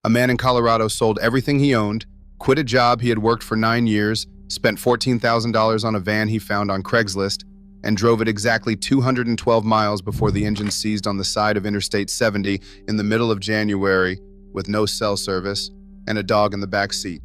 A man in Colorado sold everything he owned, quit a job he had worked for 9 years, spent $14,000 on a van he found on Craigslist, and drove it exactly 212 miles before the engine seized on the side of Interstate 70 in the middle of January with no cell service and a dog in the back seat.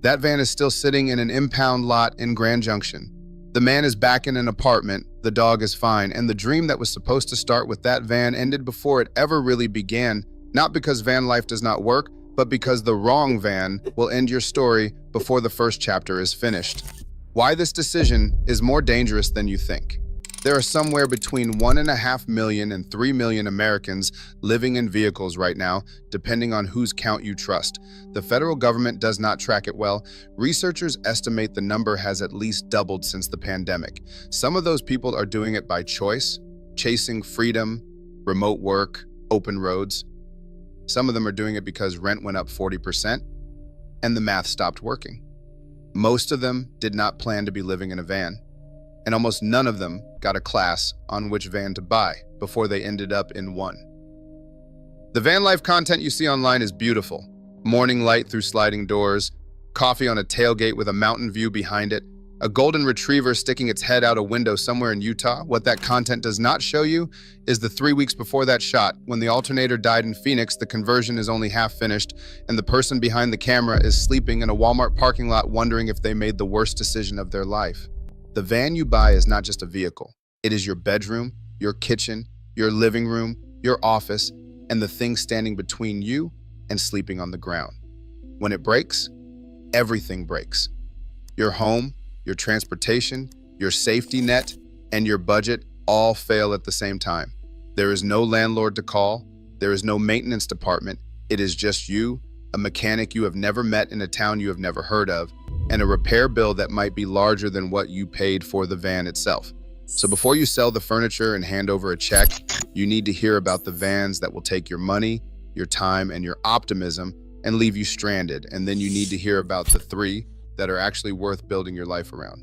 That van is still sitting in an impound lot in Grand Junction. The man is back in an apartment, the dog is fine, and the dream that was supposed to start with that van ended before it ever really began, not because van life does not work, but because the wrong van will end your story before the first chapter is finished. Why this decision is more dangerous than you think. There are somewhere between 1.5 million and 3 million Americans living in vehicles right now, depending on whose count you trust. The federal government does not track it well. Researchers estimate the number has at least doubled since the pandemic. Some of those people are doing it by choice, chasing freedom, remote work, open roads. Some of them are doing it because rent went up 40% and the math stopped working. Most of them did not plan to be living in a van, and almost none of them got a class on which van to buy before they ended up in one. The van life content you see online is beautiful. Morning light through sliding doors, coffee on a tailgate with a mountain view behind it, a golden retriever sticking its head out a window somewhere in Utah. What that content does not show you is the 3 weeks before that shot, when the alternator died in Phoenix, the conversion is only half finished, and the person behind the camera is sleeping in a Walmart parking lot wondering if they made the worst decision of their life. The van you buy is not just a vehicle. It is your bedroom, your kitchen, your living room, your office, and the thing standing between you and sleeping on the ground. When it breaks, everything breaks. Your home, your transportation, your safety net, and your budget all fail at the same time. There is no landlord to call. There is no maintenance department. It is just you, a mechanic you have never met in a town you have never heard of, and a repair bill that might be larger than what you paid for the van itself. So before you sell the furniture and hand over a check, you need to hear about the vans that will take your money, your time, and your optimism and leave you stranded. And then you need to hear about the 3 that are actually worth building your life around.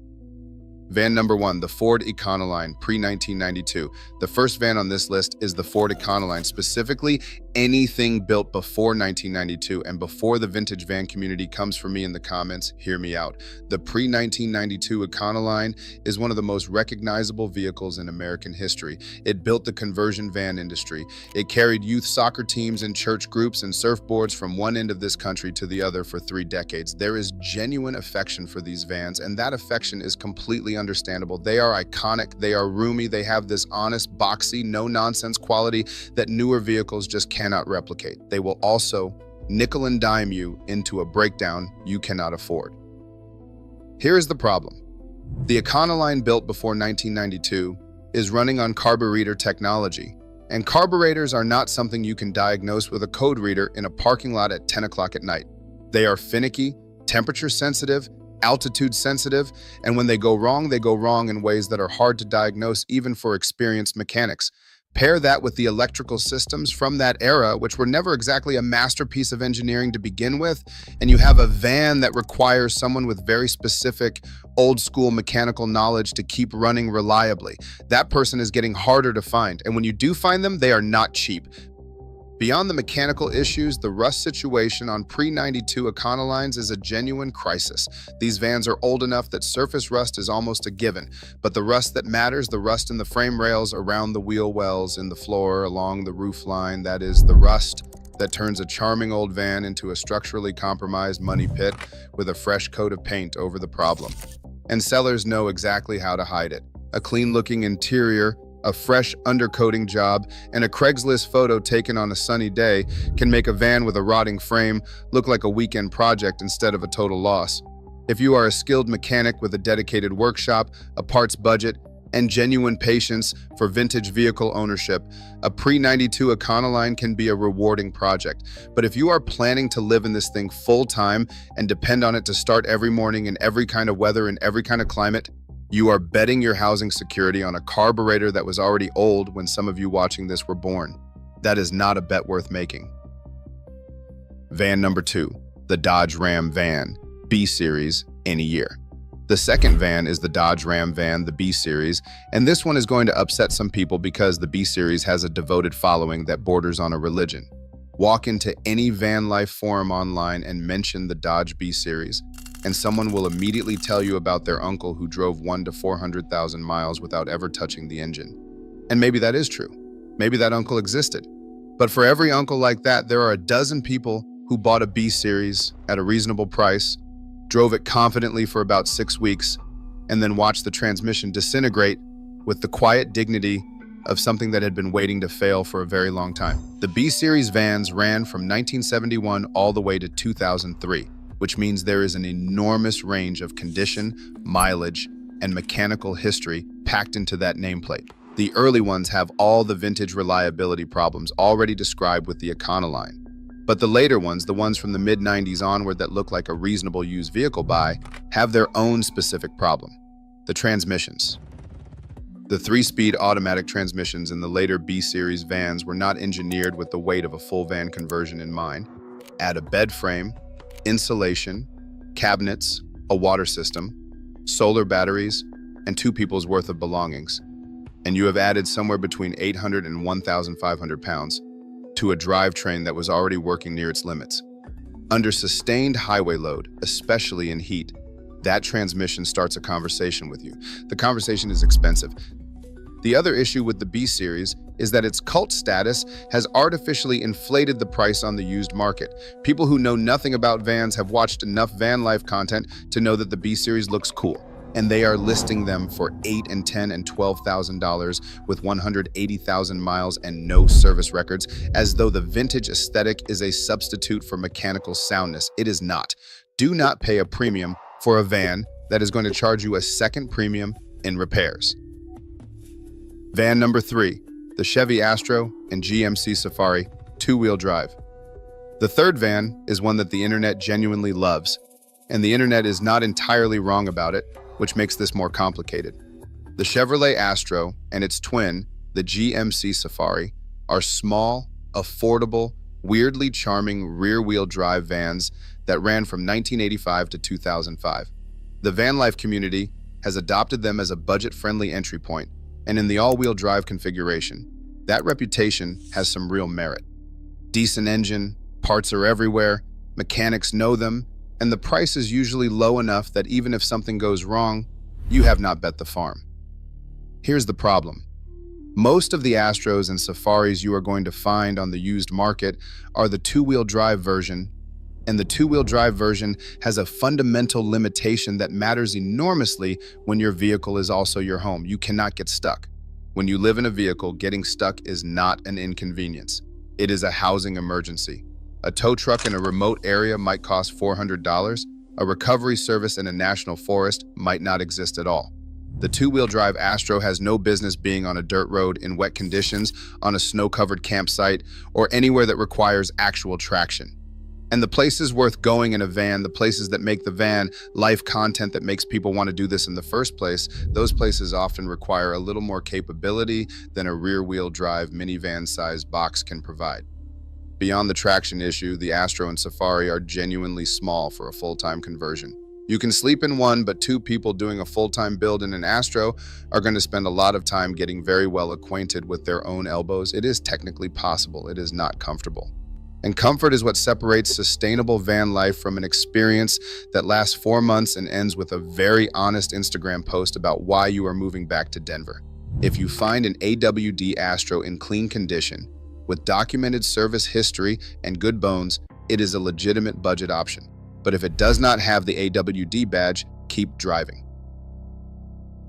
Van number 1, the Ford Econoline, pre-1992. The first van on this list is the Ford Econoline, specifically anything built before 1992 and before the vintage van community comes for me in the comments, hear me out. The pre-1992 Econoline is one of the most recognizable vehicles in American history. It built the conversion van industry. It carried youth soccer teams and church groups and surfboards from one end of this country to the other for 3 decades. There is genuine affection for these vans, and that affection is completely understandable. They are iconic, they are roomy, they have this honest, boxy, no-nonsense quality that newer vehicles just cannot replicate. They will also nickel and dime you into a breakdown you cannot afford. Here is the problem. The Econoline built before 1992 is running on carburetor technology, and carburetors are not something you can diagnose with a code reader in a parking lot at 10 o'clock at night. They are finicky, temperature sensitive, altitude sensitive, and when they go wrong in ways that are hard to diagnose even for experienced mechanics. Pair that with the electrical systems from that era, which were never exactly a masterpiece of engineering to begin with, and you have a van that requires someone with very specific old school mechanical knowledge to keep running reliably. That person is getting harder to find, and when you do find them, they are not cheap. Beyond the mechanical issues, the rust situation on pre-92 Econolines is a genuine crisis. These vans are old enough that surface rust is almost a given, but the rust that matters, the rust in the frame rails, around the wheel wells, in the floor, along the roof line, that is the rust that turns a charming old van into a structurally compromised money pit with a fresh coat of paint over the problem. And sellers know exactly how to hide it. A clean-looking interior, a fresh undercoating job, and a Craigslist photo taken on a sunny day can make a van with a rotting frame look like a weekend project instead of a total loss. If you are a skilled mechanic with a dedicated workshop, a parts budget, and genuine patience for vintage vehicle ownership, a pre-92 Econoline can be a rewarding project. But if you are planning to live in this thing full-time and depend on it to start every morning in every kind of weather and every kind of climate, you are betting your housing security on a carburetor that was already old when some of you watching this were born. That is not a bet worth making. Van number 2, the Dodge Ram van, B Series, any year. The second van is the Dodge Ram van, the B Series, and this one is going to upset some people because the B Series has a devoted following that borders on a religion. Walk into any van life forum online and mention the Dodge B Series, and someone will immediately tell you about their uncle who drove 1 to 400,000 miles without ever touching the engine. And maybe that is true. Maybe that uncle existed. But for every uncle like that, there are a dozen people who bought a B Series at a reasonable price, drove it confidently for about 6 weeks, and then watched the transmission disintegrate with the quiet dignity of something that had been waiting to fail for a very long time. The B Series vans ran from 1971 all the way to 2003, which means there is an enormous range of condition, mileage, and mechanical history packed into that nameplate. The early ones have all the vintage reliability problems already described with the Econoline. But the later ones, the ones from the mid-90s onward that look like a reasonable used vehicle buy, have their own specific problem: the transmissions. The 3-speed automatic transmissions in the later B-Series vans were not engineered with the weight of a full van conversion in mind. Add a bed frame, insulation, cabinets, a water system, solar batteries, and 2 people's worth of belongings, and you have added somewhere between 800 and 1,500 pounds to a drivetrain that was already working near its limits. Under sustained highway load, especially in heat, that transmission starts a conversation with you. The conversation is expensive. The other issue with the B Series is that its cult status has artificially inflated the price on the used market. People who know nothing about vans have watched enough van life content to know that the B Series looks cool, and they are listing them for $8,000 and $10,000 and $12,000 with 180,000 miles and no service records, as though the vintage aesthetic is a substitute for mechanical soundness. It is not. Do not pay a premium for a van that is going to charge you a second premium in repairs. Van number 3, the Chevy Astro and GMC Safari 2-wheel drive. The third van is one that the internet genuinely loves, and the internet is not entirely wrong about it, which makes this more complicated. The Chevrolet Astro and its twin, the GMC Safari, are small, affordable, weirdly charming rear-wheel drive vans that ran from 1985 to 2005. The van life community has adopted them as a budget-friendly entry point, and in the all-wheel drive configuration, that reputation has some real merit. Decent engine, parts are everywhere, mechanics know them, and the price is usually low enough that even if something goes wrong, you have not bet the farm. Here's the problem. Most of the Astros and Safaris you are going to find on the used market are the 2-wheel drive version, and the 2-wheel drive version has a fundamental limitation that matters enormously when your vehicle is also your home. You cannot get stuck. When you live in a vehicle, getting stuck is not an inconvenience. It is a housing emergency. A tow truck in a remote area might cost $400. A recovery service in a national forest might not exist at all. The 2-wheel drive Astro has no business being on a dirt road in wet conditions, on a snow-covered campsite, or anywhere that requires actual traction. And the places worth going in a van, the places that make the van life content that makes people want to do this in the first place, those places often require a little more capability than a rear-wheel drive minivan-sized box can provide. Beyond the traction issue, the Astro and Safari are genuinely small for a full-time conversion. You can sleep in one, but 2 people doing a full-time build in an Astro are going to spend a lot of time getting very well acquainted with their own elbows. It is technically possible. It is not comfortable. And comfort is what separates sustainable van life from an experience that lasts 4 months and ends with a very honest Instagram post about why you are moving back to Denver. If you find an AWD Astro in clean condition, with documented service history and good bones, it is a legitimate budget option. But if it does not have the AWD badge, keep driving.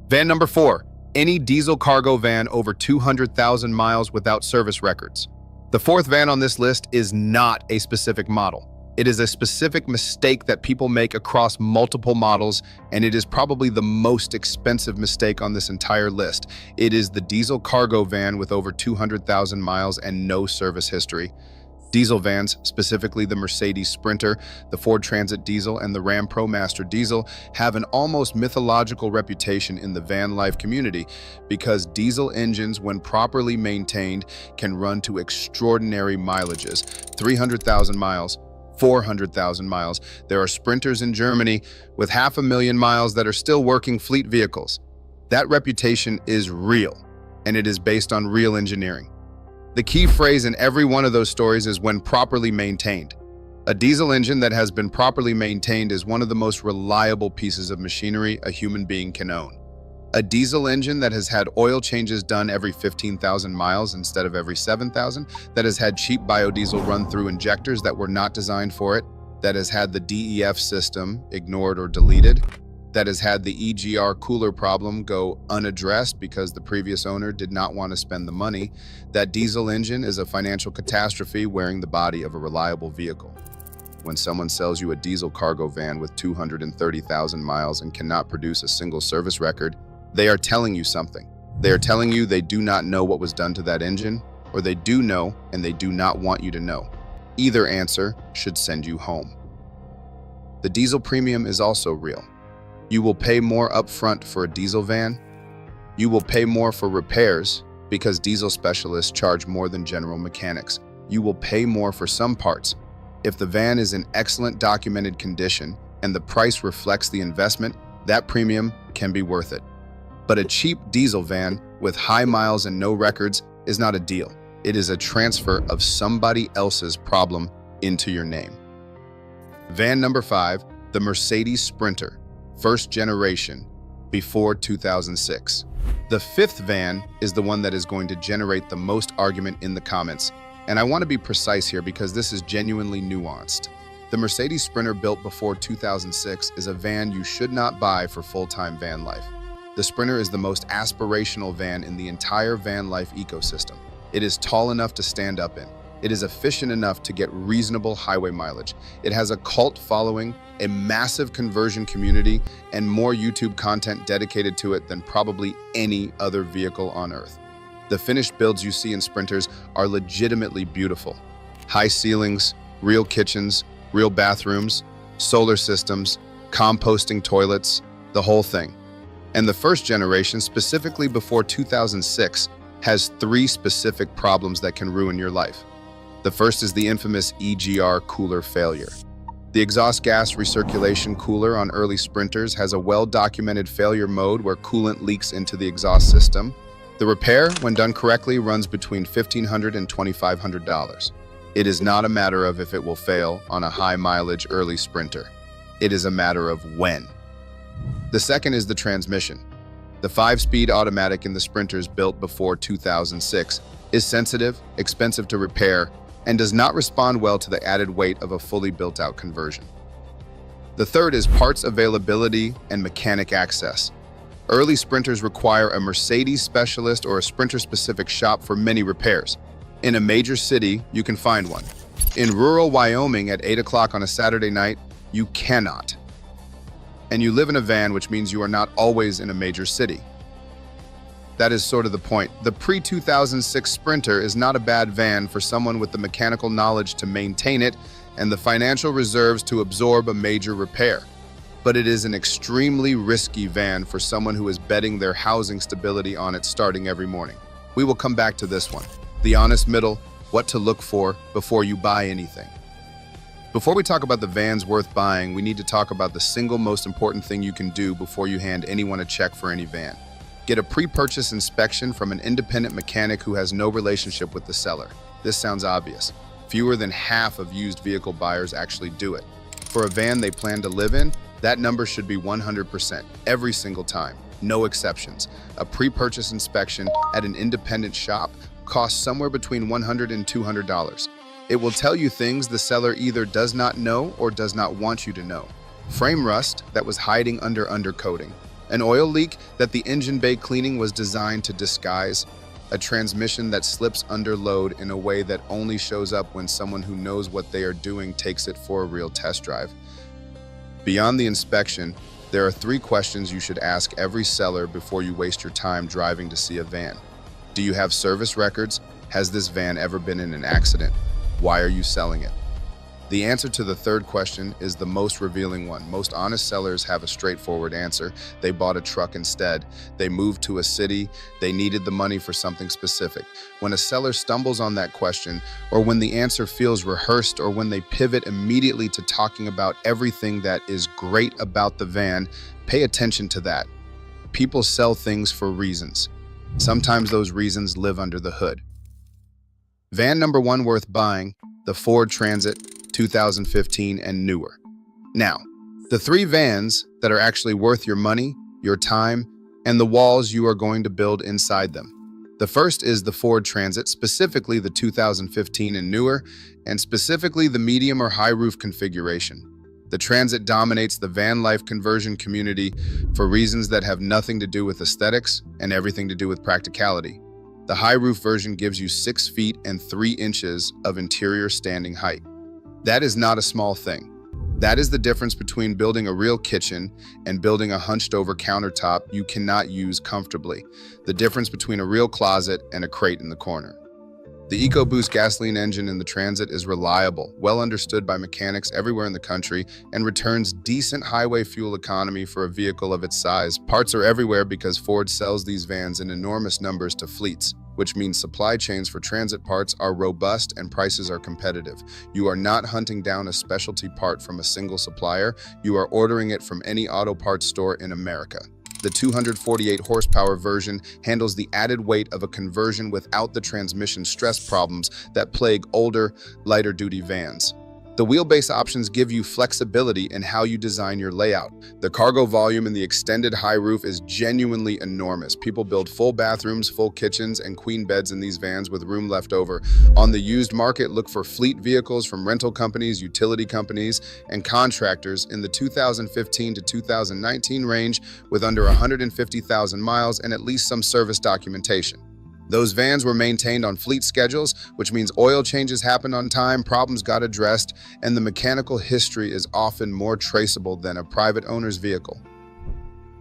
Van number 4, any diesel cargo van over 200,000 miles without service records. The 4th van on this list is not a specific model. It is a specific mistake that people make across multiple models, and it is probably the most expensive mistake on this entire list. It is the diesel cargo van with over 200,000 miles and no service history. Diesel vans, specifically the Mercedes Sprinter, the Ford Transit Diesel, and the Ram ProMaster Diesel, have an almost mythological reputation in the van life community because diesel engines, when properly maintained, can run to extraordinary mileages, 300,000 miles, 400,000 miles. There are Sprinters in Germany with 500,000 miles that are still working fleet vehicles. That reputation is real, and it is based on real engineering. The key phrase in every one of those stories is when properly maintained. A diesel engine that has been properly maintained is one of the most reliable pieces of machinery a human being can own. A diesel engine that has had oil changes done every 15,000 miles instead of every 7,000, that has had cheap biodiesel run through injectors that were not designed for it, that has had the DEF system ignored or deleted, that has had the EGR cooler problem go unaddressed because the previous owner did not want to spend the money. That diesel engine is a financial catastrophe wearing the body of a reliable vehicle. When someone sells you a diesel cargo van with 230,000 miles and cannot produce a single service record, they are telling you something. They are telling you they do not know what was done to that engine, or they do know and they do not want you to know. Either answer should send you home. The diesel premium is also real. You will pay more upfront for a diesel van. You will pay more for repairs because diesel specialists charge more than general mechanics. You will pay more for some parts. If the van is in excellent documented condition and the price reflects the investment, that premium can be worth it. But a cheap diesel van with high miles and no records is not a deal. It is a transfer of somebody else's problem into your name. Van number 5, the Mercedes Sprinter, first generation, before 2006. The 5th van is the one that is going to generate the most argument in the comments, and I want to be precise here because this is genuinely nuanced. The Mercedes Sprinter built before 2006 is a van you should not buy for full-time van life. The Sprinter is the most aspirational van in the entire van life ecosystem. It is tall enough to stand up in. It is efficient enough to get reasonable highway mileage. It has a cult following, a massive conversion community, and more YouTube content dedicated to it than probably any other vehicle on Earth. The finished builds you see in Sprinters are legitimately beautiful. High ceilings, real kitchens, real bathrooms, solar systems, composting toilets, the whole thing. And the first generation, specifically before 2006, has 3 specific problems that can ruin your life. The first is the infamous EGR cooler failure. The exhaust gas recirculation cooler on early Sprinters has a well-documented failure mode where coolant leaks into the exhaust system. The repair, when done correctly, runs between $1,500 and $2,500. It is not a matter of if it will fail on a high-mileage early Sprinter. It is a matter of when. The second is the transmission. The 5-speed automatic in the Sprinters built before 2006 is sensitive, expensive to repair, and does not respond well to the added weight of a fully built-out conversion. The third is parts availability and mechanic access. Early Sprinters require a Mercedes specialist or a Sprinter-specific shop for many repairs. In a major city, you can find one. In rural Wyoming at 8 o'clock on a Saturday night, you cannot. And you live in a van, which means you are not always in a major city. That is sort of the point. The pre-2006 Sprinter is not a bad van for someone with the mechanical knowledge to maintain it and the financial reserves to absorb a major repair. But it is an extremely risky van for someone who is betting their housing stability on it starting every morning. We will come back to this one. The honest middle, what to look for before you buy anything. Before we talk about the vans worth buying, we need to talk about the single most important thing you can do before you hand anyone a check for any van. Get a pre-purchase inspection from an independent mechanic who has no relationship with the seller. This sounds obvious. Fewer than half of used vehicle buyers actually do it. For a van they plan to live in, that number should be 100%, every single time, no exceptions. A pre-purchase inspection at an independent shop costs somewhere between $100 and $200. It will tell you things the seller either does not know or does not want you to know. Frame rust that was hiding under undercoating. An oil leak that the engine bay cleaning was designed to disguise. A transmission that slips under load in a way that only shows up when someone who knows what they are doing takes it for a real test drive. Beyond the inspection, there are 3 questions you should ask every seller before you waste your time driving to see a van. Do you have service records? Has this van ever been in an accident? Why are you selling it? The answer to the third question is the most revealing one. Most honest sellers have a straightforward answer. They bought a truck instead. They moved to a city. They needed the money for something specific. When a seller stumbles on that question, or when the answer feels rehearsed, or when they pivot immediately to talking about everything that is great about the van, pay attention to that. People sell things for reasons. Sometimes those reasons live under the hood. Van number one worth buying, the Ford Transit 2015 and newer. Now, the three vans that are actually worth your money, your time, and the walls you are going to build inside them. The first is the Ford Transit, specifically the 2015 and newer, and specifically the medium or high roof configuration. The Transit dominates the van life conversion community for reasons that have nothing to do with aesthetics and everything to do with practicality. The high roof version gives you 6 feet and 3 inches of interior standing height. That is not a small thing. That is the difference between building a real kitchen and building a hunched over countertop you cannot use comfortably. The difference between a real closet and a crate in the corner. The EcoBoost gasoline engine in the Transit is reliable, well understood by mechanics everywhere in the country, and returns decent highway fuel economy for a vehicle of its size. Parts are everywhere because Ford sells these vans in enormous numbers to fleets, which means supply chains for Transit parts are robust and prices are competitive. You are not hunting down a specialty part from a single supplier, you are ordering it from any auto parts store in America. The 248 horsepower version handles the added weight of a conversion without the transmission stress problems that plague older, lighter-duty vans. The wheelbase options give you flexibility in how you design your layout. The cargo volume in the extended high roof is genuinely enormous. People build full bathrooms, full kitchens, and queen beds in these vans with room left over. On the used market, look for fleet vehicles from rental companies, utility companies, and contractors in the 2015 to 2019 range with under 150,000 miles and at least some service documentation. Those vans were maintained on fleet schedules, which means oil changes happened on time, problems got addressed, and the mechanical history is often more traceable than a private owner's vehicle.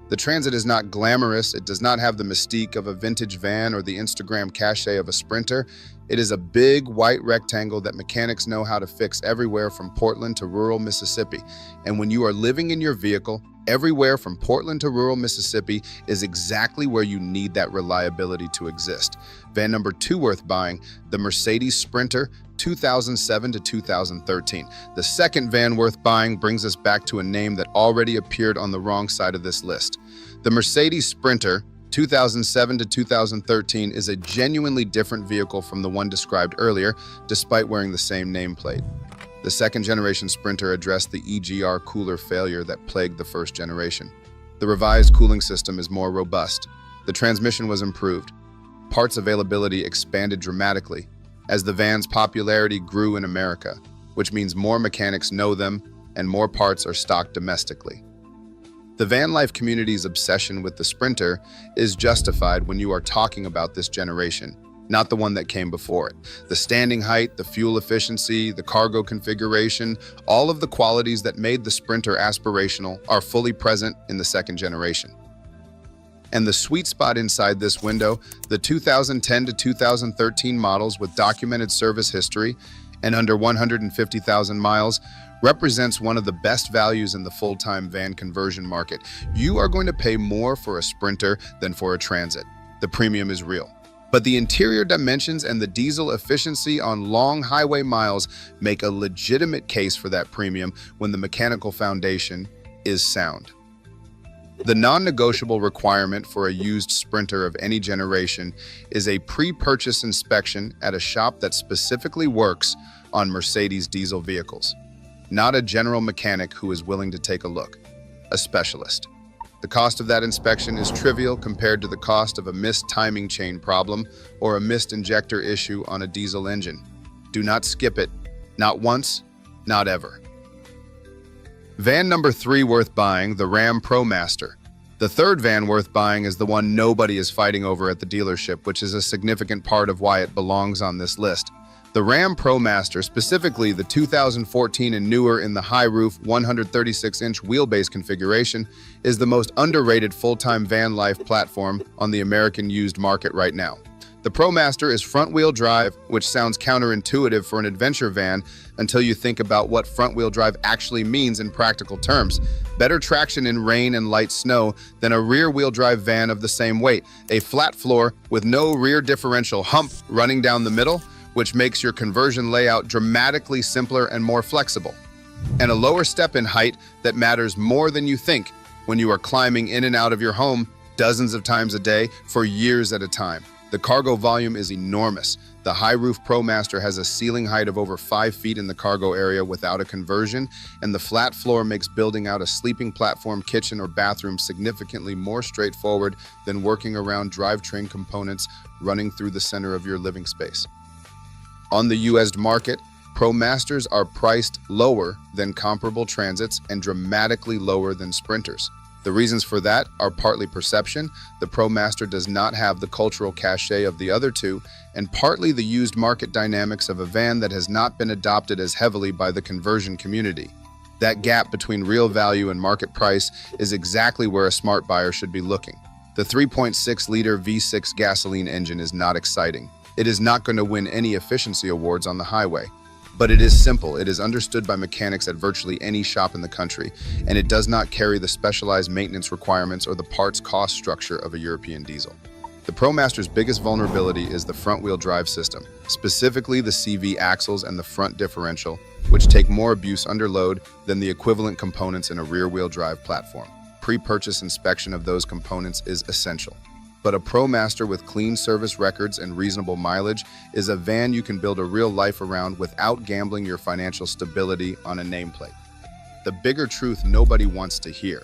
The Transit is not glamorous, it does not have the mystique of a vintage van or the Instagram cachet of a Sprinter. It is a big white rectangle that mechanics know how to fix everywhere from Portland to rural Mississippi. And when you are living in your vehicle, everywhere from Portland to rural Mississippi is exactly where you need that reliability to exist. Van number two worth buying, the Mercedes Sprinter 2007 to 2013. The second van worth buying brings us back to a name that already appeared on the wrong side of this list. The Mercedes Sprinter 2007 to 2013 is a genuinely different vehicle from the one described earlier, despite wearing the same nameplate. The second generation Sprinter addressed the EGR cooler failure that plagued the first generation. The revised cooling system is more robust. The transmission was improved. Parts availability expanded dramatically as the van's popularity grew in America, which means more mechanics know them and more parts are stocked domestically. The van life community's obsession with the Sprinter is justified when you are talking about this generation, not the one that came before it. The standing height, the fuel efficiency, the cargo configuration, all of the qualities that made the Sprinter aspirational are fully present in the second generation. And the sweet spot inside this window, the 2010 to 2013 models with documented service history and under 150,000 miles, represents one of the best values in the full-time van conversion market. You are going to pay more for a Sprinter than for a Transit. The premium is real. But the interior dimensions and the diesel efficiency on long highway miles make a legitimate case for that premium when the mechanical foundation is sound. The non-negotiable requirement for a used Sprinter of any generation is a pre-purchase inspection at a shop that specifically works on Mercedes diesel vehicles. Not a general mechanic who is willing to take a look, a specialist. The cost of that inspection is trivial compared to the cost of a missed timing chain problem or a missed injector issue on a diesel engine. Do not skip it, not once, not ever. Van number three worth buying, the Ram ProMaster. The third van worth buying is the one nobody is fighting over at the dealership, which is a significant part of why it belongs on this list. The Ram ProMaster, specifically the 2014 and newer in the high roof 136-inch wheelbase configuration, is the most underrated full-time van life platform on the American used market right now. The ProMaster is front-wheel drive, which sounds counterintuitive for an adventure van until you think about what front-wheel drive actually means in practical terms. Better traction in rain and light snow than a rear-wheel drive van of the same weight. A flat floor with no rear differential hump running down the middle, which makes your conversion layout dramatically simpler and more flexible. And a lower step in height that matters more than you think when you are climbing in and out of your home dozens of times a day for years at a time. The cargo volume is enormous. The high-roof ProMaster has a ceiling height of over 5 feet in the cargo area without a conversion, and the flat floor makes building out a sleeping platform, kitchen, or bathroom significantly more straightforward than working around drivetrain components running through the center of your living space. On the US market, ProMasters are priced lower than comparable transits and dramatically lower than Sprinters. The reasons for that are partly perception. The ProMaster does not have the cultural cachet of the other two, and partly the used market dynamics of a van that has not been adopted as heavily by the conversion community. That gap between real value and market price is exactly where a smart buyer should be looking. The 3.6-liter V6 gasoline engine is not exciting. It is not going to win any efficiency awards on the highway. But it is simple, it is understood by mechanics at virtually any shop in the country, and it does not carry the specialized maintenance requirements or the parts cost structure of a European diesel. The ProMaster's biggest vulnerability is the front-wheel drive system, specifically the CV axles and the front differential, which take more abuse under load than the equivalent components in a rear-wheel drive platform. Pre-purchase inspection of those components is essential. But a ProMaster with clean service records and reasonable mileage is a van you can build a real life around without gambling your financial stability on a nameplate. The bigger truth nobody wants to hear.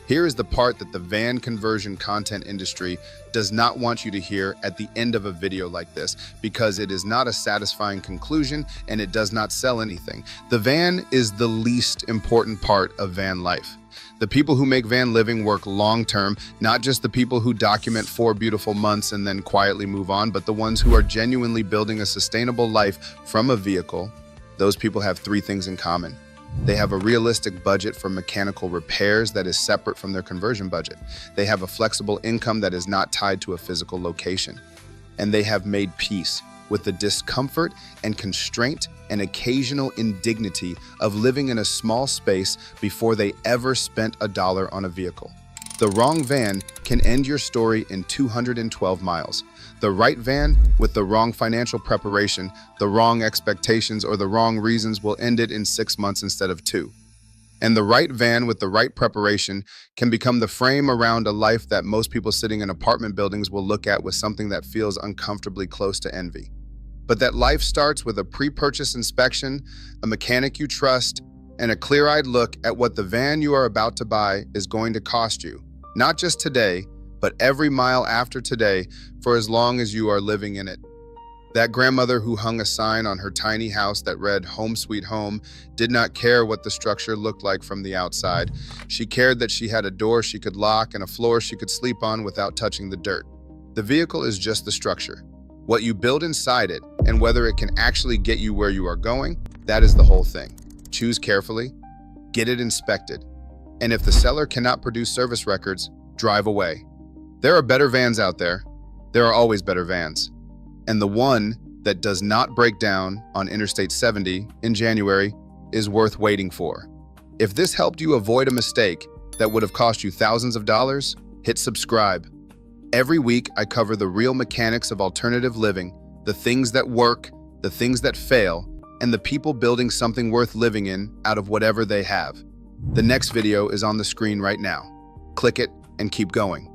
Here is the part that the van conversion content industry does not want you to hear at the end of a video like this, because it is not a satisfying conclusion and it does not sell anything. The van is the least important part of van life. The people who make van living work long-term, not just the people who document 4 beautiful months and then quietly move on, but the ones who are genuinely building a sustainable life from a vehicle. Those people have 3 things in common. They have a realistic budget for mechanical repairs that is separate from their conversion budget. They have a flexible income that is not tied to a physical location. And they have made peace with the discomfort and constraint and occasional indignity of living in a small space before they ever spent $1 on a vehicle. The wrong van can end your story in 212 miles. The right van with the wrong financial preparation, the wrong expectations, or the wrong reasons will end it in 6 months instead of 2. And the right van with the right preparation can become the frame around a life that most people sitting in apartment buildings will look at with something that feels uncomfortably close to envy. But that life starts with a pre-purchase inspection, a mechanic you trust, and a clear-eyed look at what the van you are about to buy is going to cost you, not just today, but every mile after today for as long as you are living in it. That grandmother who hung a sign on her tiny house that read "Home Sweet Home" did not care what the structure looked like from the outside. She cared that she had a door she could lock and a floor she could sleep on without touching the dirt. The vehicle is just the structure. What you build inside it and whether it can actually get you where you are going, that is the whole thing. Choose carefully, get it inspected, and if the seller cannot produce service records, drive away. There are better vans out there. There are always better vans. And the one that does not break down on Interstate 70 in January is worth waiting for. If this helped you avoid a mistake that would have cost you thousands of dollars, hit subscribe. Every week, I cover the real mechanics of alternative living, the things that work, the things that fail, and the people building something worth living in out of whatever they have. The next video is on the screen right now. Click it and keep going.